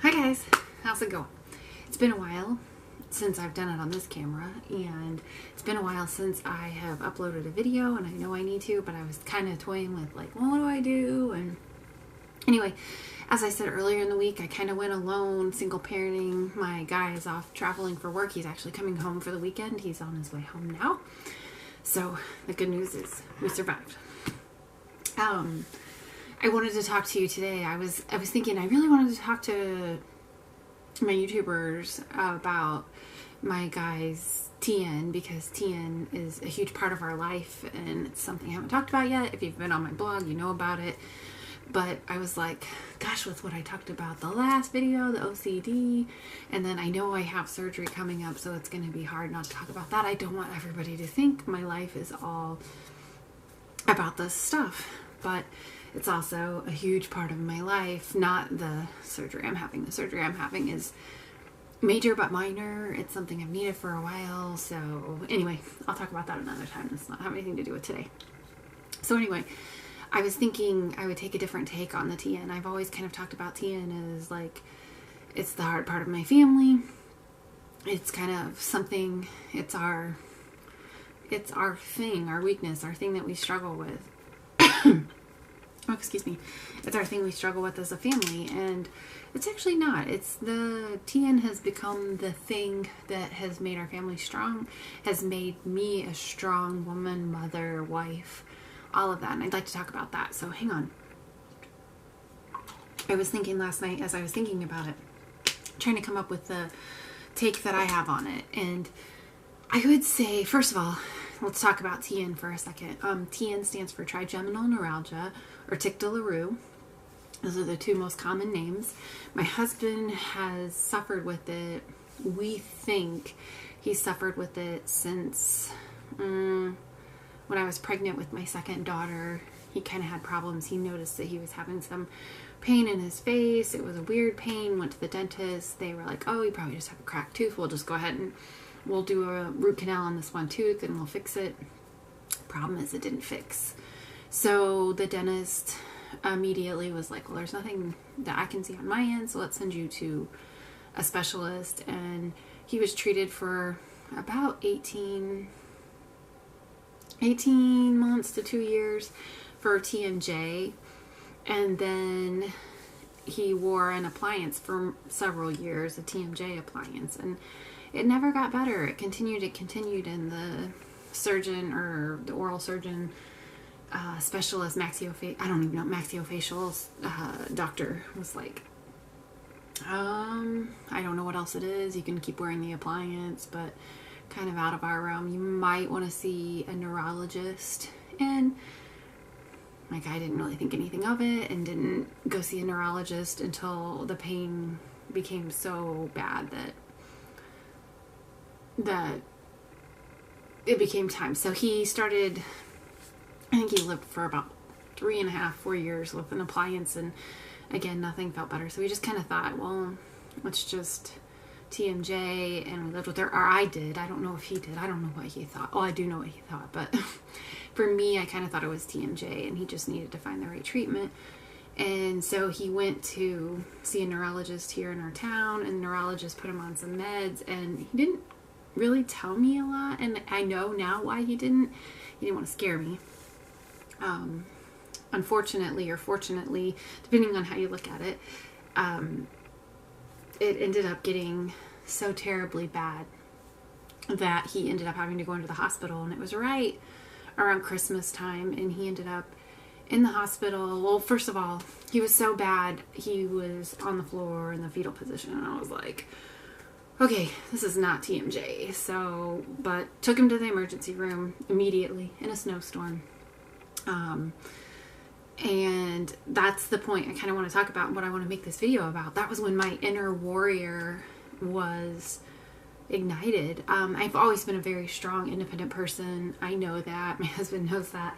Hi guys, how's it going? It's been a while since I've done it on this camera, and it's been a while since I have uploaded a video, and I know I need to, but I was kind of toying with like, well, what do I do? And anyway, as I said earlier in the week, I kind of went alone, single parenting. My guy is off traveling for work. He's actually coming home for the weekend. He's on his way home now. So the good news is we survived. I wanted to talk to you today. I was thinking I really wanted to talk to my YouTubers about my guy's TN, because TN is a huge part of our life and it's something I haven't talked about yet. If you've been on my blog, you know about it. But I was like, gosh, with what I talked about the last video, the OCD, and then I know I have surgery coming up, so it's going to be hard not to talk about that. I don't want everybody to think my life is all about this stuff, but it's also a huge part of my life, not the surgery I'm having. The surgery I'm having is major but minor. It's something I've needed for a while. So anyway, I'll talk about that another time. It's not have anything to do with today. So anyway, I was thinking I would take a different take on the TN. I've always kind of talked about TN as like, it's the hard part of my family. It's kind of something, it's our thing, our weakness, our thing that we struggle with. Oh, excuse me. It's our thing we struggle with as a family, and it's actually not. It's the TN has become the thing that has made our family strong, has made me a strong woman, mother, wife, all of that, and I'd like to talk about that. So hang on. I was thinking last night as I was thinking about it, trying to come up with the take that I have on it, and I would say, first of all, let's talk about TN for a second. TN stands for Trigeminal Neuralgia, or tic douloureux. Those are the two most common names. My husband has suffered with it. We think he suffered with it since when I was pregnant with my second daughter. He kind of had problems. He noticed that he was having some pain in his face. It was a weird pain. Went to the dentist. They were like, oh, you probably just have a cracked tooth. We'll just go ahead and we'll do a root canal on this one tooth and we'll fix it. Problem is, it didn't fix. So the dentist immediately was like, well, there's nothing that I can see on my end, so let's send you to a specialist. And he was treated for about 18 months to 2 years for TMJ. And then he wore an appliance for several years, a TMJ appliance, and it never got better. It continued, and the surgeon, or the oral surgeon, specialist, maxillofacial doctor was like, I don't know what else it is. You can keep wearing the appliance, but kind of out of our realm. You might want to see a neurologist. And my guy didn't really think anything of it and didn't go see a neurologist until the pain became so bad that it became time. So he started, I think he lived for about 3.5-4 years with an appliance, and again, nothing felt better. So we just kind of thought, well, let's just TMJ, and we lived with her, or I did. I don't know if he did. I don't know what he thought. Oh, I do know what he thought, but for me, I kind of thought it was TMJ, and he just needed to find the right treatment. And so he went to see a neurologist here in our town, and the neurologist put him on some meds, and he didn't really tell me a lot, and I know now why he didn't want to scare me. Unfortunately, or fortunately, depending on how you look at it, it ended up getting so terribly bad that he ended up having to go into the hospital, and it was right around Christmas time, and he ended up in the hospital. Well, first of all, he was so bad, he was on the floor in the fetal position, and I was like, okay, this is not TMJ. So, but took him to the emergency room immediately in a snowstorm. And that's the point I kind of want to talk about, what I want to make this video about. That was when my inner warrior was ignited. I've always been a very strong, independent person. I know that. My husband knows that.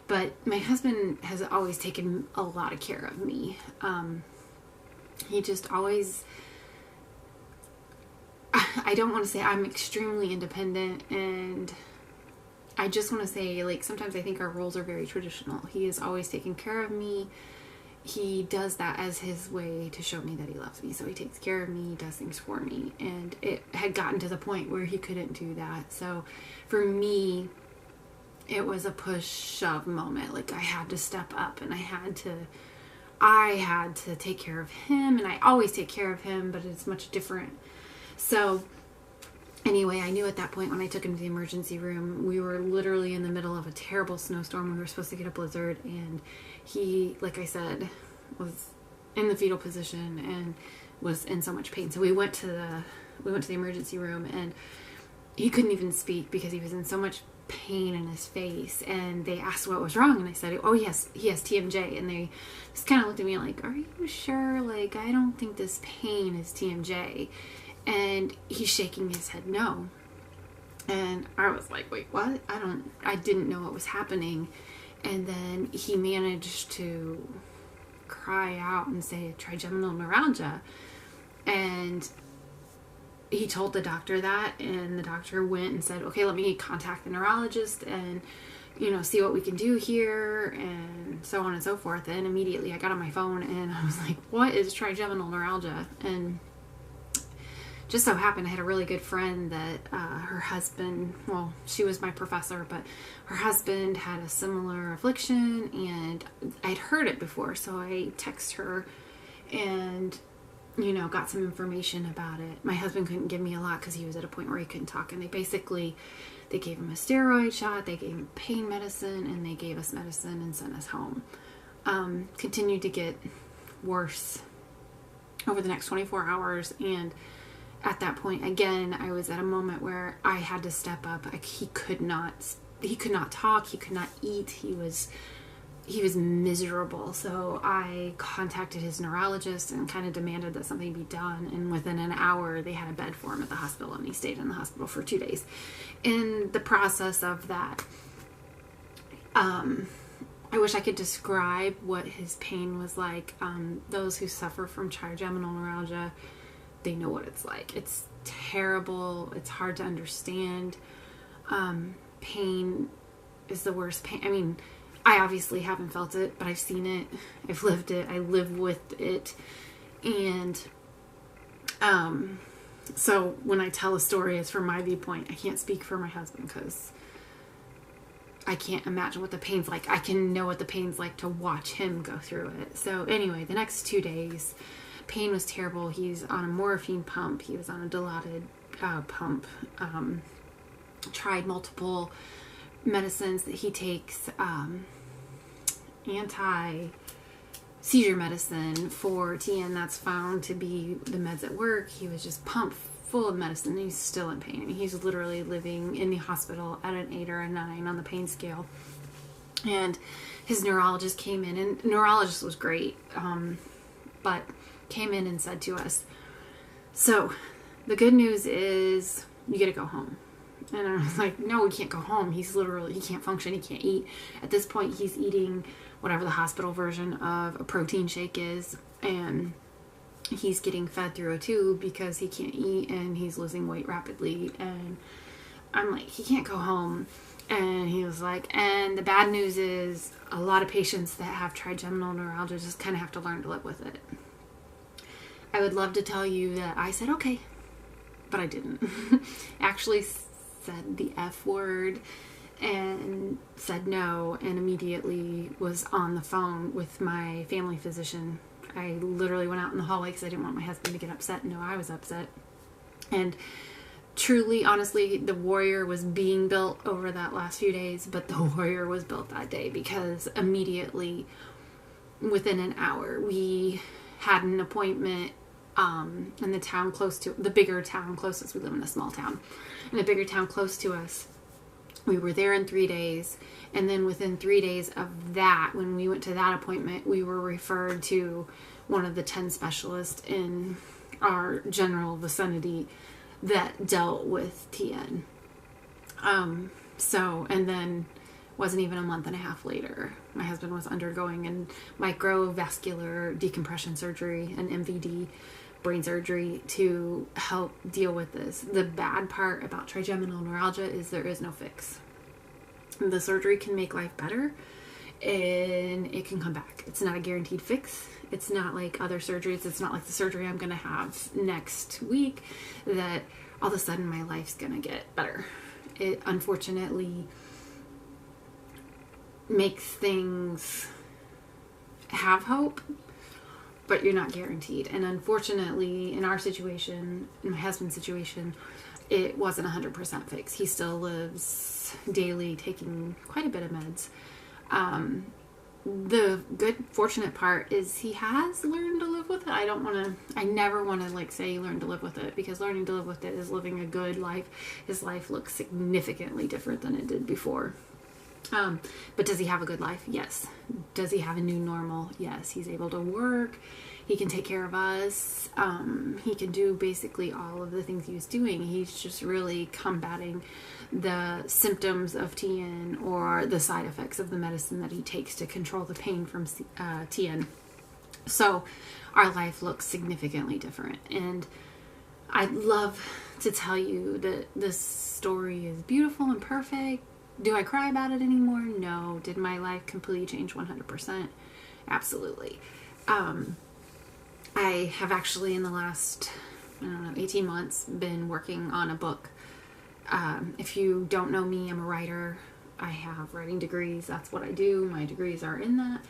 But my husband has always taken a lot of care of me. He just always, I don't want to say I'm extremely independent, and I just want to say, like, sometimes I think our roles are very traditional. He has always taken care of me, he does that as his way to show me that he loves me. So he takes care of me, does things for me. And it had gotten to the point where he couldn't do that. So for me, it was a push-shove moment. Like, I had to step up, and I had to take care of him. And I always take care of him, but it's much different. So anyway, I knew at that point when I took him to the emergency room, we were literally in the middle of a terrible snowstorm. We were supposed to get a blizzard, and he, like I said, was in the fetal position and was in so much pain. So we went to the emergency room, and he couldn't even speak because he was in so much pain in his face. And they asked what was wrong, and I said, oh yes, he has TMJ. And they just kind of looked at me like, are you sure? Like, I don't think this pain is TMJ. And he's shaking his head no. And I was like, wait, what? I didn't know what was happening. And then he managed to cry out and say trigeminal neuralgia. And he told the doctor that, and the doctor went and said, okay, let me contact the neurologist and, see what we can do here, and so on and so forth. And immediately I got on my phone and I was like, what is trigeminal neuralgia? And just so happened I had a really good friend that her husband, well, she was my professor, but her husband had a similar affliction, and I'd heard it before. So I texted her and, got some information about it. My husband couldn't give me a lot because he was at a point where he couldn't talk. And they gave him a steroid shot, they gave him pain medicine, and they gave us medicine and sent us home. Continued to get worse over the next 24 hours. And at that point, again, I was at a moment where I had to step up. He could not talk. He could not eat. He was miserable. So I contacted his neurologist and kind of demanded that something be done. And within an hour, they had a bed for him at the hospital, and he stayed in the hospital for 2 days. In the process of that, I wish I could describe what his pain was like. Those who suffer from trigeminal neuralgia, they know what it's like. It's terrible. It's hard to understand. Pain is the worst pain. I mean, I obviously haven't felt it, but I've seen it. I've lived it. I live with it. And so when I tell a story, it's from my viewpoint. I can't speak for my husband because I can't imagine what the pain's like. I can know what the pain's like to watch him go through it. So anyway, the next 2 days, pain was terrible. He's on a morphine pump. He was on a Dilaudid pump. Tried multiple medicines that he takes. Anti-seizure medicine for TN. That's found to be the meds at work. He was just pumped full of medicine, and he's still in pain. I mean, he's literally living in the hospital at an 8 or a 9 on the pain scale. And his neurologist came in, and the neurologist was great, but came in and said to us, so the good news is you get to go home. And I was like, no, we can't go home. He can't function. He can't eat. At this point, he's eating whatever the hospital version of a protein shake is, and he's getting fed through a tube because he can't eat, and he's losing weight rapidly. And I'm like, he can't go home. And he was like, and the bad news is a lot of patients that have trigeminal neuralgia just kind of have to learn to live with it. I would love to tell you that I said, okay, but I didn't. Actually said the F word and said no, and immediately was on the phone with my family physician. I literally went out in the hallway because I didn't want my husband to get upset and know I was upset. And truly, honestly, the warrior was being built over that last few days, but the warrior was built that day because immediately, within an hour, we had an appointment in the town the bigger town closest. We live in a small town. In a bigger town close to us. We were there in 3 days. And then within 3 days of that, when we went to that appointment, we were referred to one of the 10 specialists in our general vicinity that dealt with TN. And then wasn't even a month and a half later, my husband was undergoing a microvascular decompression surgery, an MVD, brain surgery, to help deal with this. The bad part about trigeminal neuralgia is there is no fix. The surgery can make life better. and it can come back. It's not a guaranteed fix. It's not like other surgeries. It's not like the surgery I'm going to have next week that all of a sudden my life's going to get better. It unfortunately makes things have hope, but you're not guaranteed. And unfortunately, in our situation, in my husband's situation, it wasn't 100% fix. He still lives daily taking quite a bit of meds. The good, fortunate part is he has learned to live with it. I never want to like say learn to live with it, because learning to live with it is living a good life. His life looks significantly different than it did before. But does he have a good life? Yes. Does he have a new normal? Yes. He's able to work. He can take care of us. He can do basically all of the things he was doing. He's just really combating the symptoms of TN or the side effects of the medicine that he takes to control the pain from TN. So our life looks significantly different. And I'd love to tell you that this story is beautiful and perfect. Do I cry about it anymore? No. Did my life completely change 100%? Absolutely. I have actually in the last, 18 months been working on a book. If you don't know me, I'm a writer. I have writing degrees. That's what I do. My degrees are in that.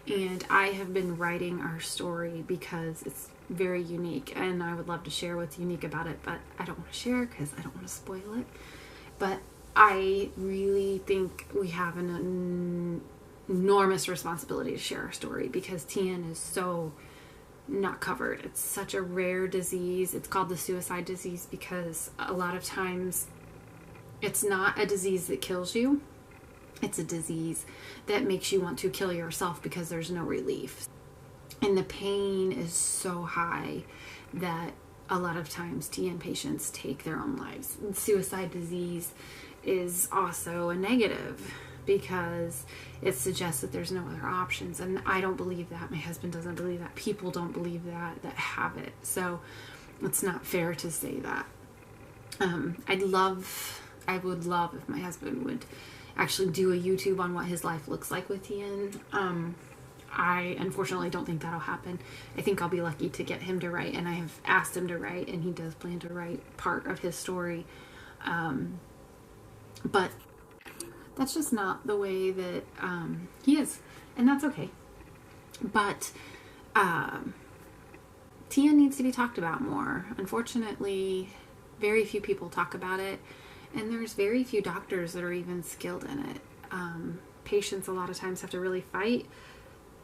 And I have been writing our story because it's very unique, and I would love to share what's unique about it, but I don't want to share because I don't want to spoil it. But I really think we have an enormous responsibility to share our story, because TN is so not covered. It's such a rare disease. It's called the suicide disease because a lot of times it's not a disease that kills you. It's a disease that makes you want to kill yourself because there's no relief. And the pain is so high that a lot of times TN patients take their own lives. And suicide disease is also a negative because it suggests that there's no other options. And I don't believe that. My husband doesn't believe that. People don't believe that have it. So it's not fair to say that. I would love if my husband would actually do a YouTube on what his life looks like with TN. I unfortunately don't think that'll happen. I think I'll be lucky to get him to write, and I have asked him to write, and he does plan to write part of his story. But that's just not the way that he is, and that's okay. But TN needs to be talked about more. Unfortunately, very few people talk about it, and there's very few doctors that are even skilled in it. Patients a lot of times have to really fight,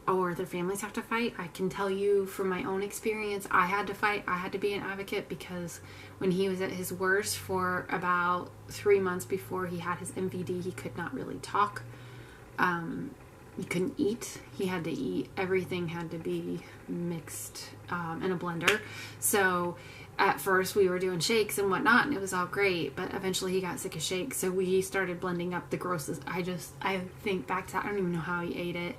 or their families have to fight. I can tell you from my own experience, I had to fight. I had to be an advocate because when he was at his worst for about 3 months before he had his MVD, he could not really talk. He couldn't eat. He had to eat. Everything had to be mixed in a blender. So at first we were doing shakes and whatnot, and it was all great, but eventually he got sick of shakes, so we started blending up the grossest. I think back to that. I don't even know how he ate it.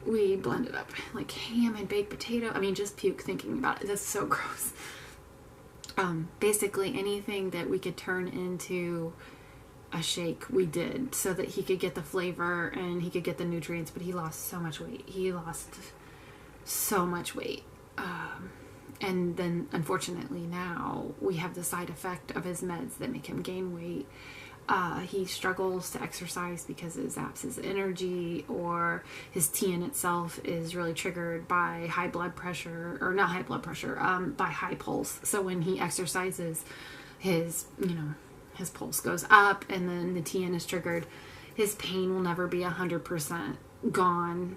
We blended up like ham and baked potato. I mean, just puke thinking about it. That's so gross. Basically anything that we could turn into a shake, we did, so that he could get the flavor and he could get the nutrients, but he lost so much weight. He lost so much weight. And then unfortunately now we have the side effect of his meds that make him gain weight. He struggles to exercise because it zaps his energy, or his TN itself is really triggered by high blood pressure, or not high blood pressure, by high pulse. So when he exercises, his pulse goes up, and then the TN is triggered. His pain will never be 100% gone.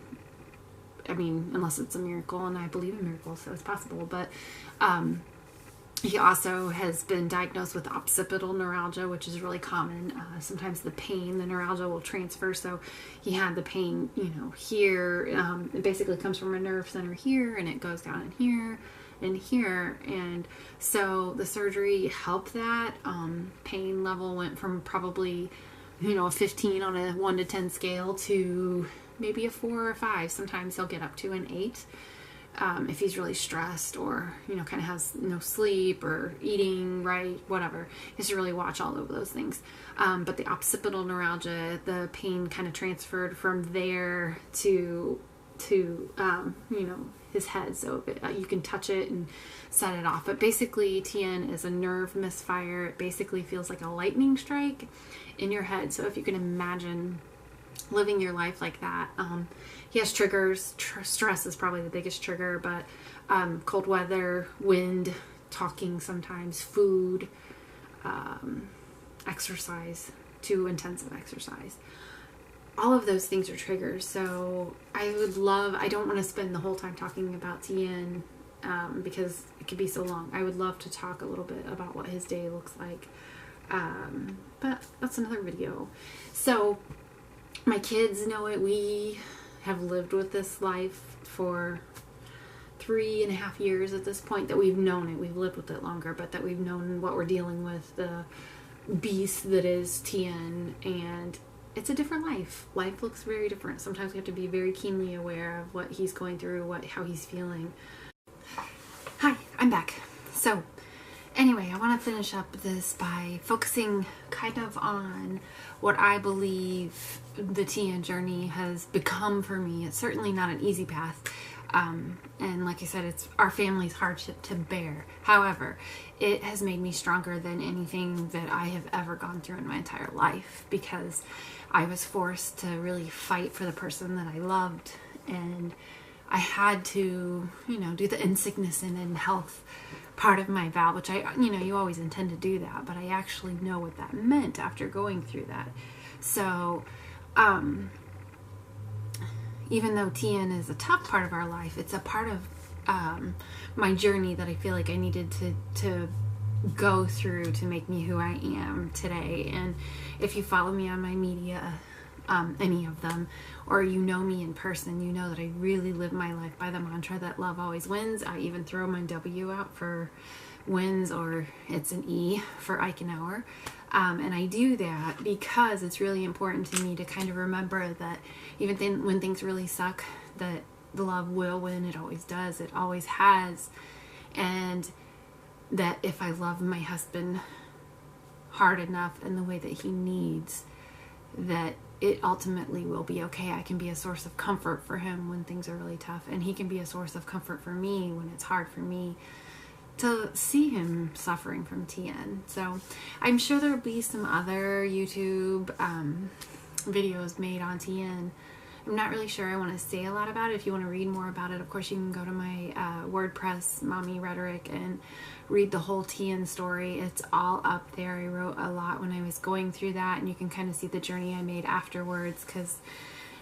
I mean, unless it's a miracle, and I believe in miracles, so it's possible. But he also has been diagnosed with occipital neuralgia, which is really common. Sometimes the pain, the neuralgia will transfer. So he had the pain, here. It basically comes from a nerve center here, and it goes down in here and here. And so the surgery helped that. Pain level went from probably, a 15 on a 1 to 10 scale to maybe a 4 or 5. Sometimes he'll get up to an 8. if he's really stressed or, kind of has no sleep or eating right, whatever. He has to really watch all of those things. But the occipital neuralgia, the pain kind of transferred from there to his head. So you can touch it and set it off. But basically, TN is a nerve misfire. It basically feels like a lightning strike in your head. So if you can imagine living your life like that. He has triggers. Stress is probably the biggest trigger, but cold weather, wind, talking sometimes, food, exercise, too intensive exercise. All of those things are triggers. So I don't want to spend the whole time talking about TN because it could be so long. I would love to talk a little bit about what his day looks like. But that's another video. So my kids know it. We have lived with this life for 3.5 years at this point that we've known it. We've lived with it longer, but that we've known what we're dealing with, the beast that is TN, and it's a different life. Life looks very different. Sometimes we have to be very keenly aware of what he's going through, how he's feeling. Hi, I'm back. So anyway, I want to finish up this by focusing kind of on what I believe the TN journey has become for me. It's certainly not an easy path. And like I said, it's our family's hardship to bear. However, it has made me stronger than anything that I have ever gone through in my entire life, because I was forced to really fight for the person that I loved. And I had to, do the in sickness and in health part of my vow, which you always intend to do that, but I actually know what that meant after going through that. So, even though TN is a tough part of our life, it's a part of my journey that I feel like I needed to go through to make me who I am today. And if you follow me on my media, any of them, or you know me in person, you know that I really live my life by the mantra that love always wins. I even throw my W out for wins, or it's an E for Eichenauer. And I do that because it's really important to me to kind of remember that even when things really suck, that the love will win. It always does. It always has. And that if I love my husband hard enough and the way that he needs, that it ultimately will be okay. I can be a source of comfort for him when things are really tough, and he can be a source of comfort for me when it's hard for me to see him suffering from TN. So I'm sure there'll be some other YouTube videos made on TN. I'm not really sure I want to say a lot about it. If you want to read more about it, of course, you can go to my WordPress, Mommy Rhetoric, and read the whole TN story. It's all up there. I wrote a lot when I was going through that, and you can kind of see the journey I made afterwards, because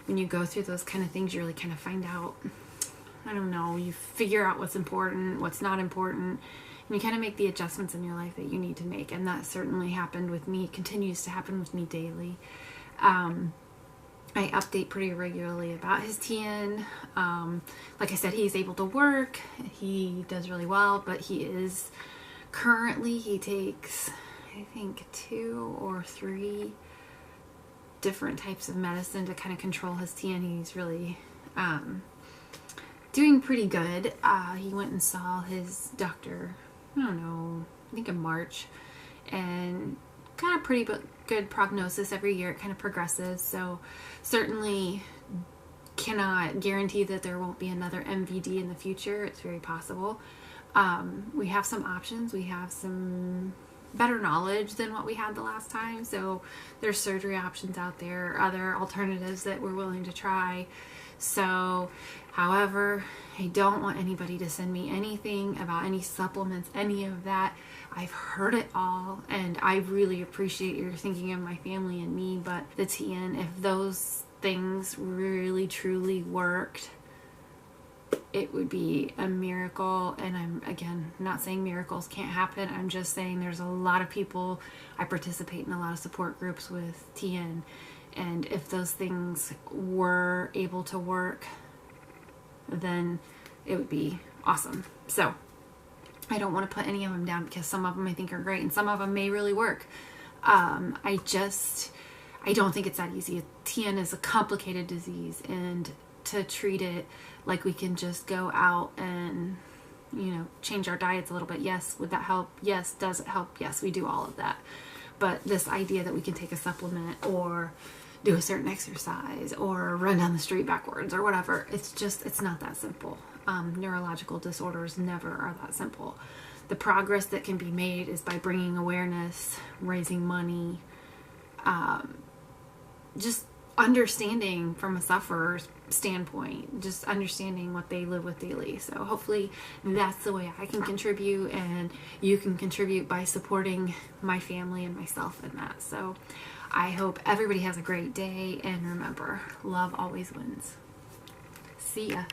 when you go through those kind of things, you really kind of find out, I don't know, you figure out what's important, what's not important, and you kind of make the adjustments in your life that you need to make. And that certainly happened with me. It continues to happen with me daily. I update pretty regularly about his TN. Like I said, he's able to work. He does really well, but he takes, I think, 2 or 3 different types of medicine to kind of control his TN. He's really doing pretty good. He went and saw his doctor, I don't know, I think in March, and kind of pretty good prognosis every year. It kind of progresses, so certainly cannot guarantee that there won't be another MVD in the future. It's very possible. We have some options. We have some better knowledge than what we had the last time, so there's surgery options out there, other alternatives that we're willing to try. So, however, I don't want anybody to send me anything about any supplements, any of that. I've heard it all, and I really appreciate your thinking of my family and me, but the TN, if those things really truly worked, it would be a miracle. And I'm, again, not saying miracles can't happen. I'm just saying there's a lot of people, I participate in a lot of support groups with TN, and if those things were able to work, then it would be awesome. So I don't want to put any of them down, because some of them I think are great and some of them may really work. I don't think it's that easy. TN is a complicated disease, and to treat it like we can just go out and, change our diets a little bit. Yes, would that help? Yes. Does it help? Yes, we do all of that. But this idea that we can take a supplement or do a certain exercise or run down the street backwards or whatever, it's not that simple. Neurological disorders never are that simple. The progress that can be made is by bringing awareness, raising money, just understanding from a sufferer's standpoint, just understanding what they live with daily. So hopefully that's the way I can contribute, and you can contribute by supporting my family and myself in that. So I hope everybody has a great day, and remember, love always wins. See ya.